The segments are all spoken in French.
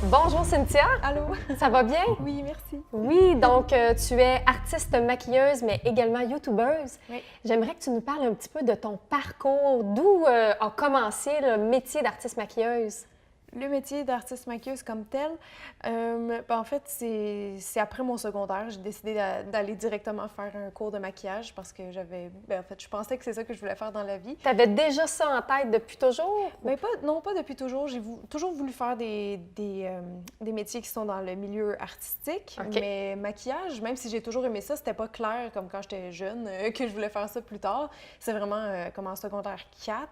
Bonjour Cynthia, Allô? ça va bien? Oui, merci. Oui, donc tu es artiste maquilleuse, mais également youtubeuse. Oui. J'aimerais que tu nous parles un petit peu de ton parcours, d'où a commencé le métier d'artiste maquilleuse. Le métier d'artiste maquilleuse comme tel, en fait, c'est après mon secondaire, j'ai décidé d'aller directement faire un cours de maquillage parce que je pensais que c'est ça que je voulais faire dans la vie. Tu avais déjà ça en tête depuis toujours? Non, pas depuis toujours. J'ai toujours voulu faire des métiers qui sont dans le milieu artistique, OK. mais maquillage, même si j'ai toujours aimé ça, c'était pas clair comme quand j'étais jeune que je voulais faire ça plus tard. C'est vraiment comme en secondaire 4.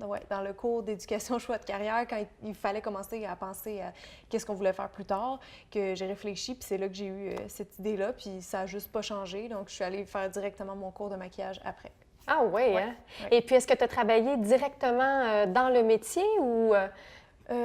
Ouais, dans le cours d'éducation choix de carrière, quand il fallait commencer à penser à qu'est-ce qu'on voulait faire plus tard, que j'ai réfléchi, puis c'est là que j'ai eu cette idée-là, puis ça a juste pas changé. Donc, je suis allée faire directement mon cours de maquillage après. Ah oui, Ouais, hein? ouais. Et puis, est-ce que tu as travaillé directement dans le métier ou...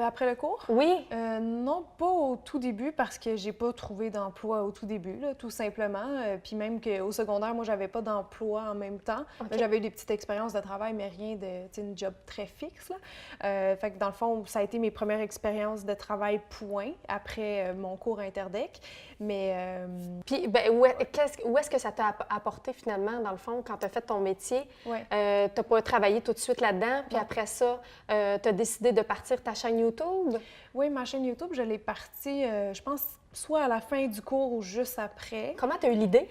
Après le cours? Oui? Non, pas au tout début parce que j'ai pas trouvé d'emploi au tout début, là, tout simplement. Puis même qu'au secondaire, moi, j'avais pas d'emploi en même temps. OK. J'avais eu des petites expériences de travail, mais rien de, tu sais, une job très fixe, là. Fait que dans le fond, ça a été mes premières expériences de travail point après mon cours Interdec. Mais Puis, où est-ce que ça t'a apporté finalement, dans le fond, quand tu as fait ton métier? ouais. Tu n'as pas travaillé tout de suite là-dedans, puis Non. après ça, tu as décidé de partir ta chaîne YouTube? Oui, ma chaîne YouTube, je l'ai partie, je pense, soit à la fin du cours ou juste après. Comment tu as eu l'idée?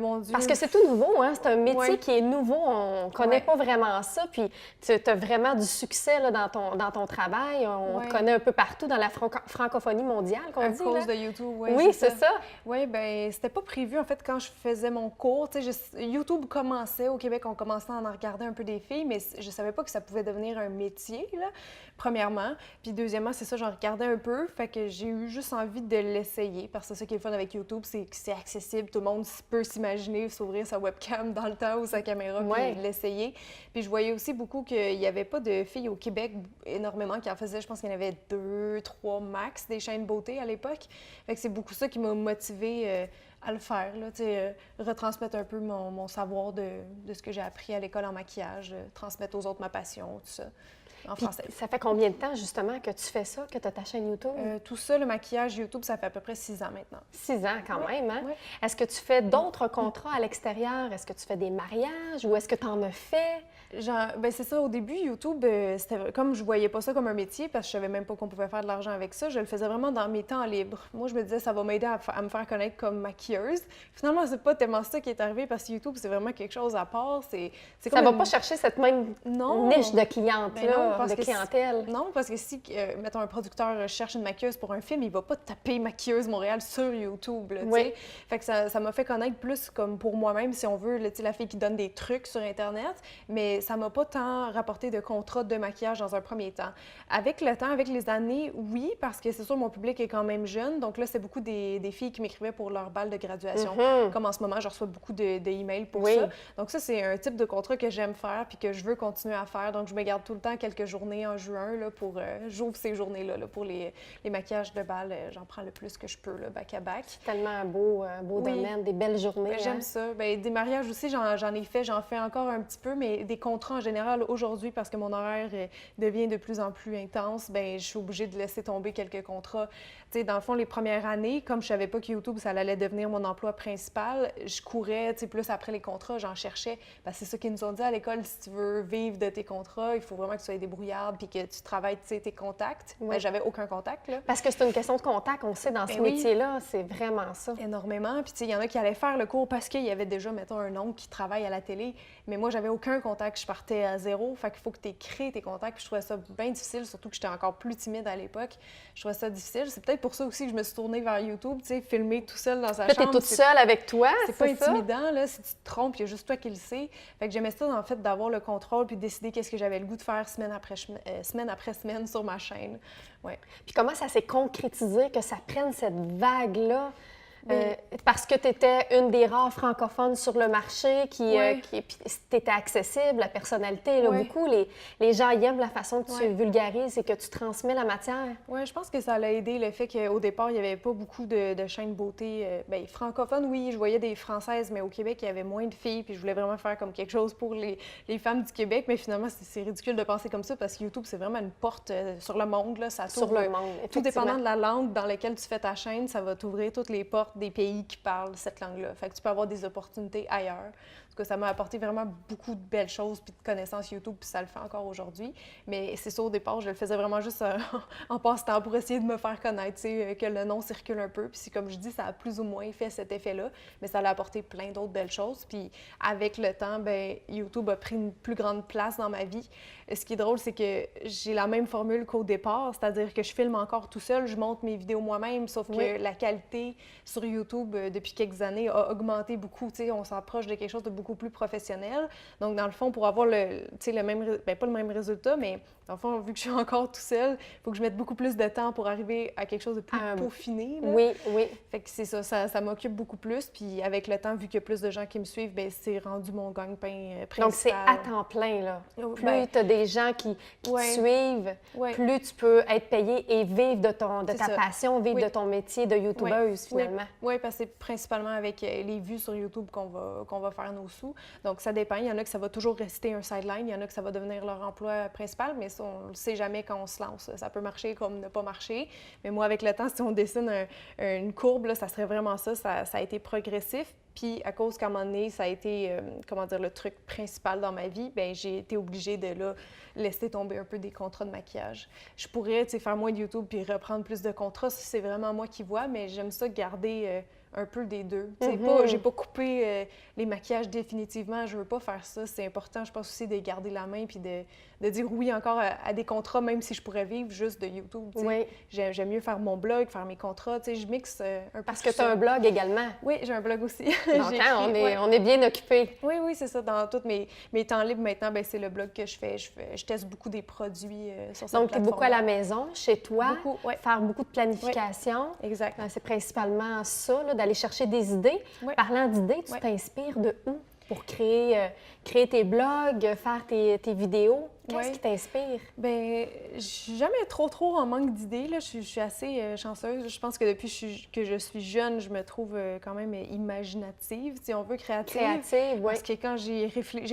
Mon Dieu. Parce que c'est tout nouveau, hein? C'est un métier Ouais. qui est nouveau, on ne connaît Ouais. pas vraiment ça, puis tu as vraiment du succès là, dans ton travail. On Ouais. te connaît un peu partout dans la francophonie mondiale, qu'on À dit, cause là. de YouTube, Oui, c'est ça. Oui, bien, c'était pas prévu, en fait, quand je faisais mon cours. Tu sais, YouTube commençait au Québec, on commençait à en regarder un peu des filles, mais je savais pas que ça pouvait devenir un métier, là, premièrement. Puis deuxièmement, c'est ça, j'en regardais un peu, fait que j'ai eu juste envie de l'essayer, parce que c'est ça qui est le fun avec YouTube, c'est que c'est accessible, tout le monde peut s'imaginer s'ouvrir sa webcam dans le temps ou sa caméra, Ouais. puis l'essayer. Puis je voyais aussi beaucoup qu'il n'y avait pas de filles au Québec énormément qui en faisaient. Je pense qu'il y en avait 2, 3 max des chaînes beauté à l'époque. Fait que c'est beaucoup ça qui m'a motivée à le faire, là, retransmettre un peu mon savoir de ce que j'ai appris à l'école en maquillage, transmettre aux autres ma passion, tout ça, en Puis, français. ça fait combien de temps, justement, que tu fais ça, que tu as ta chaîne YouTube? Tout ça, le maquillage YouTube, ça fait à peu près 6 ans maintenant. 6 ans quand même, hein? Ouais. Est-ce que tu fais d'autres contrats à l'extérieur? Est-ce que tu fais des mariages ou est-ce que tu en as fait? C'est ça, au début, YouTube, c'était comme je voyais pas ça comme un métier parce que je savais même pas qu'on pouvait faire de l'argent avec ça, je le faisais vraiment dans mes temps libres. Moi, je me disais, ça va m'aider à me faire connaître comme maquilleuse. Finalement, c'est pas tellement ça qui est arrivé parce que YouTube, c'est vraiment quelque chose à part. C'est Ça comme va une- pas chercher cette même Non. niche de cliente, Ben non, là, parce de que clientèle. Non, parce que si, mettons, un producteur cherche une maquilleuse pour un film, il va pas taper maquilleuse Montréal sur YouTube, là, tu Oui. sais. Fait que ça m'a fait connaître plus comme pour moi-même, si on veut, là, tu sais, la fille qui donne des trucs sur Internet, mais ça m'a pas tant rapporté de contrats de maquillage dans un premier temps. Avec le temps, avec les années, oui, parce que c'est sûr, mon public est quand même jeune, donc là, c'est beaucoup des filles qui m'écrivaient pour leur bal de graduation. Mhm. Comme en ce moment, je reçois beaucoup d'emails pour Oui. ça. Donc ça, c'est un type de contrat que j'aime faire puis que je veux continuer à faire. Donc je me garde tout le temps quelques journées en juin là, pour... j'ouvre ces journées-là là, pour les maquillages de bal. J'en prends le plus que je peux, là, back-à-back. Tellement un beau Oui. domaine, des belles journées. Ben, j'aime hein? ça. Ben, des mariages aussi, j'en ai fait, j'en fais encore un petit peu, mais des contrats en général, aujourd'hui, parce que mon horaire devient de plus en plus intense, ben, je suis obligée de laisser tomber quelques contrats. Tu sais, dans le fond, les premières années, comme je savais pas que YouTube, ça allait devenir mon emploi principal, je courais, tu sais, plus après les contrats, j'en cherchais. Parce que c'est ça qu'ils nous ont dit à l'école, si tu veux vivre de tes contrats, il faut vraiment que tu sois débrouillarde puis que tu travailles, tu sais, tes contacts. Oui. Ben, j'avais aucun contact, là. Parce que c'est une question de contact, on sait, dans ce Ben oui. métier-là, c'est vraiment ça. Énormément. Puis, tu sais, il y en a qui allaient faire le cours parce qu'il y avait déjà, mettons, un oncle qui travaille à la télé. Mais moi, j'avais aucun contact. Je partais à zéro. Fait qu'il faut que tu crées tes contacts. Puis, je trouvais ça bien difficile, surtout que j'étais encore plus timide à l'époque. Je trouvais ça difficile. C'est peut-être pour ça aussi que je me suis tournée vers YouTube, tu sais, filmer tout seul dans sa Là, t'es chambre. toute seule avec toi, C'est pas ça? intimidant, là. Si tu te trompes, il y a juste toi qui le sais. Fait que j'aimais ça, en fait, d'avoir le contrôle puis de décider qu'est-ce que j'avais le goût de faire semaine après semaine sur ma chaîne. Ouais. Puis comment ça s'est concrétisé que ça prenne cette vague-là Parce que tu étais une des rares francophones sur le marché Ouais. puis t'étais accessible, la personnalité, là, Ouais. beaucoup. Les gens aiment la façon que tu Ouais. vulgarises et que tu transmets la matière. Oui, je pense que ça l'a aidé le fait qu'au départ, il n'y avait pas beaucoup de chaînes beauté. Ben, francophones, oui, je voyais des Françaises, mais au Québec, il y avait moins de filles, puis je voulais vraiment faire comme quelque chose pour les femmes du Québec. Mais finalement, c'est ridicule de penser comme ça parce que YouTube, c'est vraiment une porte sur le monde. Là, ça Sur t'ouvre, le monde, tout effectivement. dépendant de la langue dans laquelle tu fais ta chaîne, ça va t'ouvrir toutes les portes des pays qui parlent cette langue-là. Fait que tu peux avoir des opportunités ailleurs. En tout cas, ça m'a apporté vraiment beaucoup de belles choses puis de connaissances YouTube, puis ça le fait encore aujourd'hui. Mais c'est ça, au départ, je le faisais vraiment juste en passe-temps pour essayer de me faire connaître, tu sais, que le nom circule un peu. Puis comme je dis, ça a plus ou moins fait cet effet-là, mais ça a apporté plein d'autres belles choses. Puis avec le temps, ben YouTube a pris une plus grande place dans ma vie. Ce qui est drôle, c'est que j'ai la même formule qu'au départ, c'est-à-dire que je filme encore tout seul, je monte mes vidéos moi-même, sauf que la qualité sur YouTube, depuis quelques années, a augmenté beaucoup. Tu sais, on s'approche de quelque chose de beaucoup plus professionnel. Donc, dans le fond, pour avoir tu sais, le même, ben, pas le même résultat, mais dans le fond, vu que je suis encore tout seul, il faut que je mette beaucoup plus de temps pour arriver à quelque chose de plus peaufiné. Là. Oui, oui. Fait que c'est ça m'occupe beaucoup plus. Puis avec le temps, vu qu'il y a plus de gens qui me suivent, ben c'est rendu mon gagne-pain principal. Donc, c'est à temps plein, là. Plus Ben, tu as des gens qui te suivent, plus tu peux être payé et vivre de ta passion, vivre de ton métier de YouTubeuse, finalement. Oui, parce que c'est principalement avec les vues sur YouTube qu'on va faire nos sous. Donc, ça dépend. Il y en a que ça va toujours rester un sideline. Il y en a que ça va devenir leur emploi principal, mais ça, on ne le sait jamais quand on se lance. Ça peut marcher comme ne pas marcher. Mais moi, avec le temps, si on dessine une courbe, là, ça serait vraiment ça. Ça a été progressif. Puis, à cause qu'à un moment donné, ça a été, comment dire, le truc principal dans ma vie, bien, j'ai été obligée de là, laisser tomber un peu des contrats de maquillage. Je pourrais, tu sais, faire moins de YouTube puis reprendre plus de contrats. Ça, c'est vraiment moi qui vois, mais j'aime ça garder un peu des deux. J'ai pas coupé les maquillages définitivement. Je veux pas faire ça. C'est important, je pense aussi, de garder la main puis de dire oui encore à des contrats, même si je pourrais vivre juste de YouTube. Oui. J'aime mieux faire mon blog, faire mes contrats. Je mixe un peu. Parce que tu as un blog également. Oui, j'ai un blog aussi. Donc, on est bien occupés. Oui, c'est ça. Dans tous mes temps libres maintenant, ben, c'est le blog que je fais. Je teste beaucoup des produits sur cette plateforme. Donc, tu es beaucoup à la maison, chez toi, faire beaucoup de planification. Oui, exact. C'est principalement ça, d'aller chercher des idées. Oui. Parlant d'idées, tu t'inspires de où pour créer tes blogs, faire tes vidéos? Qu'est-ce qui t'inspire? Bien, je suis jamais trop en manque d'idées. Là. Je suis assez chanceuse. Je pense que depuis que je suis jeune, je me trouve quand même imaginative, si on veut, créative. Créative, oui. Parce que quand j'ai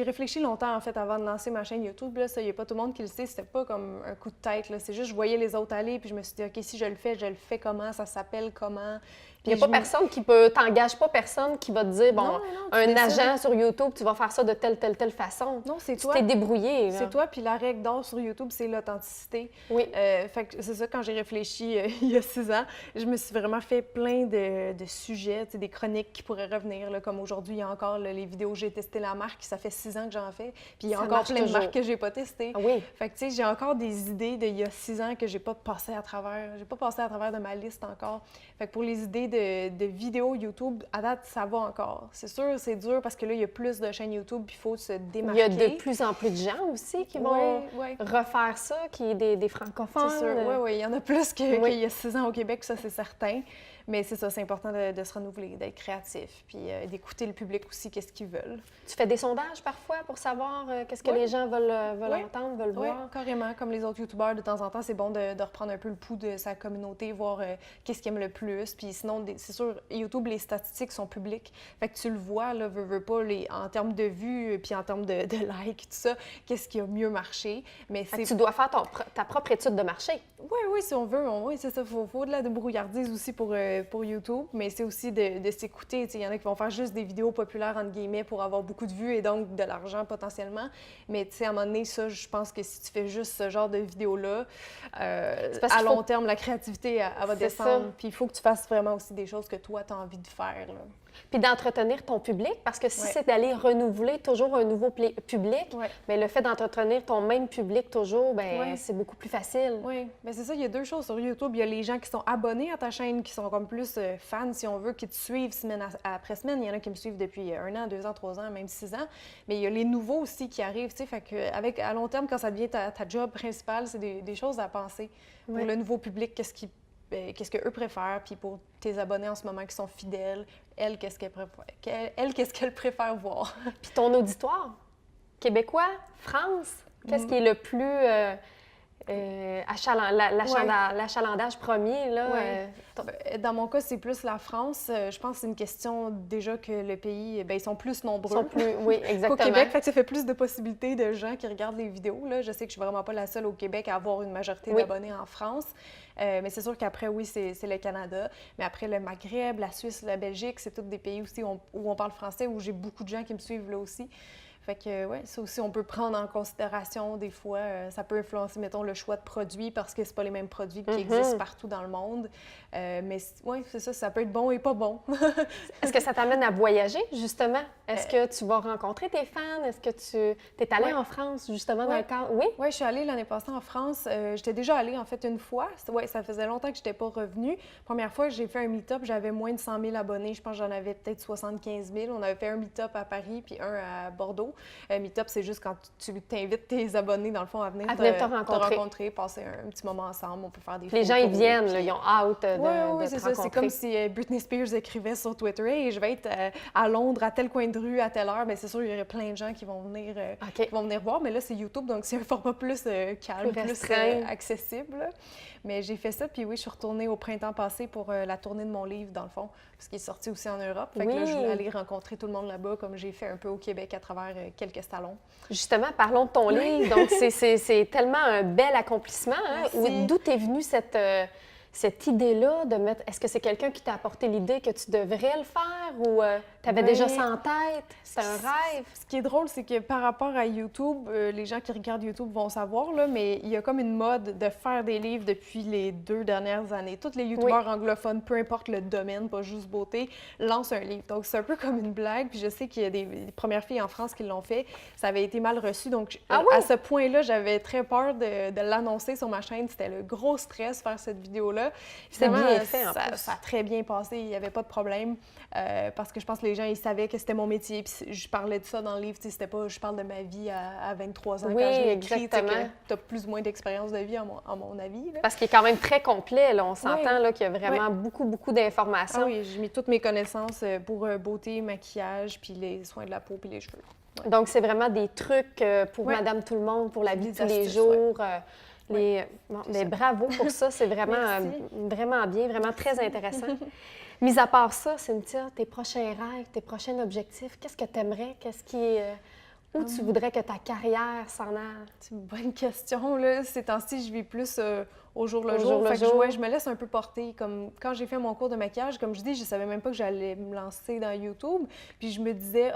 réfléchi longtemps, en fait, avant de lancer ma chaîne YouTube, là, ça, il n'y a pas tout le monde qui le sait, c'était pas comme un coup de tête. Là. C'est juste, je voyais les autres aller, puis je me suis dit, OK, si je le fais comment? Ça s'appelle comment? Il n'y a pas personne qui t'engage pas personne qui va te dire, bon, un agent sur YouTube, tu vas faire ça de telle façon. Non, c'est toi. Tu t'es débrouillé. C'est toi, puis la règle d'or sur YouTube, c'est l'authenticité. Oui. Fait que c'est ça, quand j'ai réfléchi il y a 6 ans, je me suis vraiment fait plein de sujets, des chroniques qui pourraient revenir, là, comme aujourd'hui, il y a encore les vidéos J'ai testé la marque, ça fait 6 ans que j'en fais, puis il y a encore plein de marques que j'ai pas testées. Ah oui. Fait que, tu sais, j'ai encore des idées d'il y a 6 ans que j'ai pas passé à travers. J'ai pas passé à travers de ma liste encore. Fait que pour les idées de vidéos YouTube, à date, ça va encore. C'est sûr, c'est dur parce que là, il y a plus de chaînes YouTube, puis il faut se démarquer. Il y a de plus en plus de gens aussi qui vont refaire ça, qui est des francophones. C'est sûr, oui, il y en a plus qu'il y a 6 ans au Québec, ça, c'est certain. Mais c'est ça, c'est important de se renouveler, d'être créatif, puis d'écouter le public aussi, qu'est-ce qu'ils veulent. Tu fais des sondages parfois pour savoir qu'est-ce que les gens veulent entendre, veulent voir? Oui, carrément. Comme les autres YouTubeurs, de temps en temps, c'est bon de reprendre un peu le pouls de sa communauté, voir qu'est-ce qu'ils aiment le plus. Puis sinon, c'est sûr, YouTube, les statistiques sont publiques. Fait que tu le vois, là, veux pas, en termes de vues, puis en termes de likes, tout ça, qu'est-ce qui a mieux marché. Mais tu dois faire ta propre étude de marché. Oui, si on veut. Oui, c'est ça. Il faut de la débrouillardise aussi pour YouTube, mais c'est aussi de s'écouter. Il y en a qui vont faire juste des vidéos populaires, entre guillemets, pour avoir beaucoup de vues et donc de l'argent potentiellement. Mais à un moment donné, ça, je pense que si tu fais juste ce genre de vidéos-là, à long terme, la créativité, elle va descendre. Puis il faut que tu fasses vraiment aussi des choses que toi, tu as envie de faire. Là. Puis d'entretenir ton public, parce que si c'est d'aller renouveler toujours un nouveau public, mais le fait d'entretenir ton même public toujours, c'est beaucoup plus facile. Oui, bien c'est ça, il y a deux choses sur YouTube. Il y a les gens qui sont abonnés à ta chaîne, qui sont comme plus fans, si on veut, qui te suivent semaine après semaine. Il y en a qui me suivent depuis 1 an, 2 ans, 3 ans, même 6 ans. Mais il y a les nouveaux aussi qui arrivent, tu sais, fait que à long terme, quand ça devient ta job principale, c'est des choses à penser. Pour le nouveau public, qu'est-ce qui qu'est-ce qu'eux préfèrent, puis pour tes abonnés en ce moment qui sont fidèles, elle, qu'est-ce qu'elle préfère voir. Puis ton auditoire, québécois, France, qu'est-ce qui est le plus l'achalandage premier, là? Dans mon cas, c'est plus la France. Je pense que c'est une question déjà que le pays, ils sont plus nombreux. Oui, exactement. Qu'au Québec, fait que ça fait plus de possibilités de gens qui regardent les vidéos. Là. Je sais que je suis vraiment pas la seule au Québec à avoir une majorité d'abonnés en France. Mais c'est sûr qu'après, oui, c'est le Canada. Mais après, le Maghreb, la Suisse, la Belgique, c'est tous des pays aussi où on parle français, où j'ai beaucoup de gens qui me suivent là aussi. Fait que, ouais, ça aussi, on peut prendre en considération des fois. Ça peut influencer, mettons, le choix de produits parce que c'est pas les mêmes produits qui existent partout dans le monde. Mais oui, c'est ça, ça peut être bon et pas bon. Est-ce que ça t'amène à voyager, justement? Est-ce que tu vas rencontrer tes fans? Est-ce que tu es allée en France, justement, dans le cadre? Oui? Oui, je suis allée l'année passée en France. J'étais déjà allée, en fait, une fois. Ouais, ça faisait longtemps que je n'étais pas revenue. Première fois, j'ai fait un meet-up, j'avais moins de 100 000 abonnés. Je pense que j'en avais peut-être 75 000. On avait fait un meet-up à Paris puis un à Bordeaux. Meet-up, c'est juste quand tu t'invites tes abonnés, dans le fond, à venir te rencontrer, passer un petit moment ensemble. On peut faire des photos. Les gens, ils viennent, là, ils ont hâte de te c'est rencontrer. C'est comme si Britney Spears écrivait sur Twitter « Hey, je vais être à Londres, à tel coin de rue, à telle heure. » Bien, c'est sûr, il y aurait plein de gens qui vont venir voir. Mais là, c'est YouTube, donc c'est un format plus calme, plus accessible. Mais j'ai fait ça, puis oui, je suis retournée au printemps passé pour la tournée de mon livre, dans le fond, parce qu'il est sorti aussi en Europe. Fait que là, je voulais aller rencontrer tout le monde là-bas, comme j'ai fait un peu au Québec à travers quelques salons. Justement, parlons de ton livre. Donc, c'est tellement un bel accomplissement. Hein? D'où t'es venue cette idée-là de mettre... Est-ce que c'est quelqu'un qui t'a apporté l'idée que tu devrais le faire ou tu avais déjà ça en tête? C'est un rêve? Ce qui est drôle, c'est que par rapport à YouTube, les gens qui regardent YouTube vont savoir, là, mais il y a comme une mode de faire des livres depuis les 2 dernières années. Tous les YouTubeurs anglophones, peu importe le domaine, pas juste beauté, lancent un livre. Donc, c'est un peu comme une blague. Puis je sais qu'il y a des premières filles en France qui l'ont fait. Ça avait été mal reçu. Donc, à ce point-là, j'avais très peur de l'annoncer sur ma chaîne. C'était le gros stress faire cette vidéo-là. C'est bien fait, en plus. Ça a très bien passé, il n'y avait pas de problème, parce que je pense que les gens, ils savaient que c'était mon métier, puis je parlais de ça dans le livre, c'était pas, je parle de ma vie à 23 ans quand je l'ai écrit, tu as plus ou moins d'expérience de vie, à mon avis. Là. Parce qu'il est quand même très complet, là, on s'entend là, qu'il y a vraiment beaucoup d'informations. Ah oui, j'ai mis toutes mes connaissances pour beauté, maquillage, puis les soins de la peau, puis les cheveux. Ouais. Donc, c'est vraiment des trucs pour Madame Tout-le-monde, pour la vie de tous les jours. Mais bravo pour ça, c'est vraiment bien, vraiment très intéressant. Mis à part ça, Cynthia, tes prochains rêves, tes prochains objectifs, qu'est-ce que tu aimerais? Où tu voudrais que ta carrière s'en aille? C'est une bonne question. Là. Ces temps-ci, je vis plus au jour le jour. Je me laisse un peu porter. Comme quand j'ai fait mon cours de maquillage, comme je dis, je savais même pas que j'allais me lancer dans YouTube. Puis je me disais,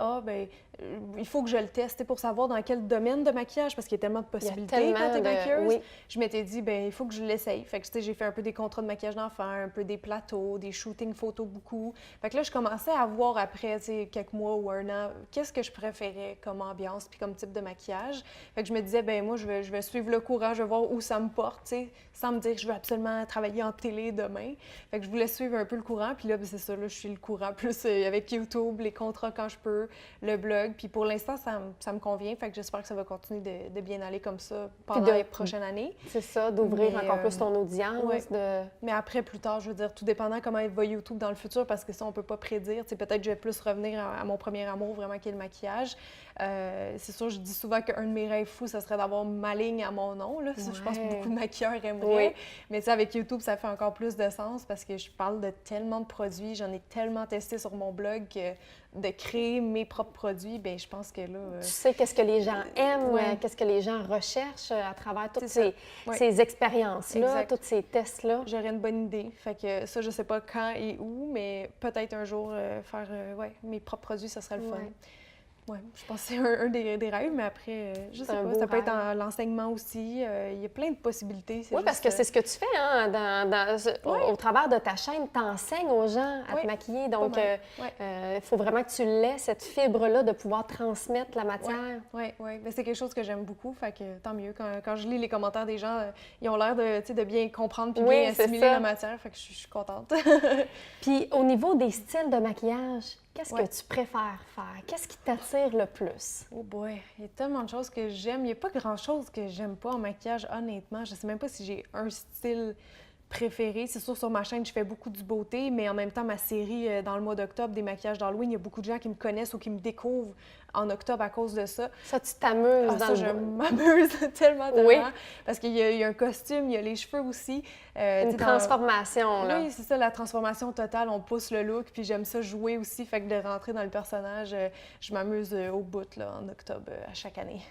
il faut que je le teste pour savoir dans quel domaine de maquillage, parce qu'il y a tellement de possibilités quand tu es maquilleuse. Oui. Je m'étais dit, il faut que je l'essaye. Fait que j'ai fait un peu des contrats de maquillage d'enfants, un peu des plateaux, des shootings photos beaucoup. Fait que là, je commençais à voir après quelques mois ou un an, qu'est-ce que je préférais comme ambiance puis comme type de maquillage. Fait que je me disais, moi, je vais suivre le courant, je vais voir où ça me porte, sans me dire que je veux absolument travailler en télé demain. Fait que je voulais suivre un peu le courant. Puis là, c'est ça, là, je suis le courant plus avec YouTube, les contrats quand je peux, le blog. Puis pour l'instant, ça me convient. Fait que j'espère que ça va continuer de bien aller comme ça pendant les prochaines années. C'est ça, d'ouvrir encore plus ton audience. Mais après, plus tard, je veux dire, tout dépendant comment va YouTube dans le futur, parce que ça, on peut pas prédire. Peut-être que je vais plus revenir à mon premier amour, vraiment, qui est le maquillage. C'est sûr, je dis souvent qu'un de mes rêves fous, ça serait d'avoir ma ligne à mon nom. Là. Je pense que beaucoup de maquilleurs aimeraient. Mais avec YouTube, ça fait encore plus de sens parce que je parle de tellement de produits. J'en ai tellement testé sur mon blog que de créer mes propres produits, je pense que là... Tu sais qu'est-ce que les gens aiment, qu'est-ce que les gens recherchent à travers toutes ces expériences-là, tous ces tests-là. J'aurais une bonne idée. Fait que ça, je sais pas quand et où, mais peut-être un jour faire mes propres produits, ça serait le fun. Oui, je pense que c'est un des rêves, mais après, je sais pas, ça peut être dans l'enseignement aussi. Il y a plein de possibilités. Parce que c'est ce que tu fais, hein, au travers de ta chaîne, tu enseignes aux gens à te maquiller. Donc, il faut vraiment que tu l'aies, cette fibre-là, de pouvoir transmettre la matière. Oui. C'est quelque chose que j'aime beaucoup, fait que tant mieux. Quand je lis les commentaires des gens, ils ont l'air de bien comprendre puis bien assimiler la matière, fait que je suis contente. Puis, au niveau des styles de maquillage, qu'est-ce que tu préfères faire? Qu'est-ce qui t'attire le plus? Oh boy, il y a tellement de choses que j'aime. Il n'y a pas grand-chose que j'aime pas en maquillage, honnêtement. Je sais même pas si j'ai un style préférés. C'est sûr, sur ma chaîne, je fais beaucoup du beauté, mais en même temps, ma série dans le mois d'octobre, des maquillages d'Halloween, il y a beaucoup de gens qui me connaissent ou qui me découvrent en octobre à cause de ça. Ça, tu t'amuses dans ça, je m'amuse tellement, tellement. Oui. Parce qu'il y a un costume, il y a les cheveux aussi. Une transformation, là. Oui, c'est ça, la transformation totale. On pousse le look, puis j'aime ça jouer aussi. Fait que de rentrer dans le personnage, je m'amuse au bout, là, en octobre, à chaque année.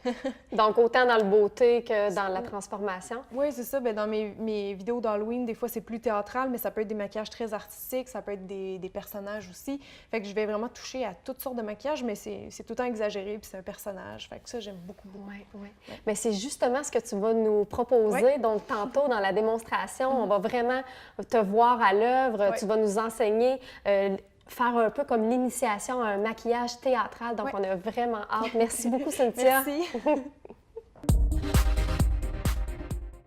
Donc, autant dans le beauté que dans la transformation. Oui, c'est ça. Bien, dans mes vidéos d'Halloween, des fois, c'est plus théâtral, mais ça peut être des maquillages très artistiques, ça peut être des personnages aussi. Fait que je vais vraiment toucher à toutes sortes de maquillages, mais c'est tout le temps exagéré, puis c'est un personnage. Fait que ça, j'aime beaucoup, beaucoup. Oui, oui. Mais c'est justement ce que tu vas nous proposer. Ouais. Donc, tantôt, dans la démonstration, on va vraiment te voir à l'œuvre. Ouais. Tu vas nous enseigner, faire un peu comme l'initiation à un maquillage théâtral. Donc, Ouais. on a vraiment hâte. Merci beaucoup, Cynthia. Merci.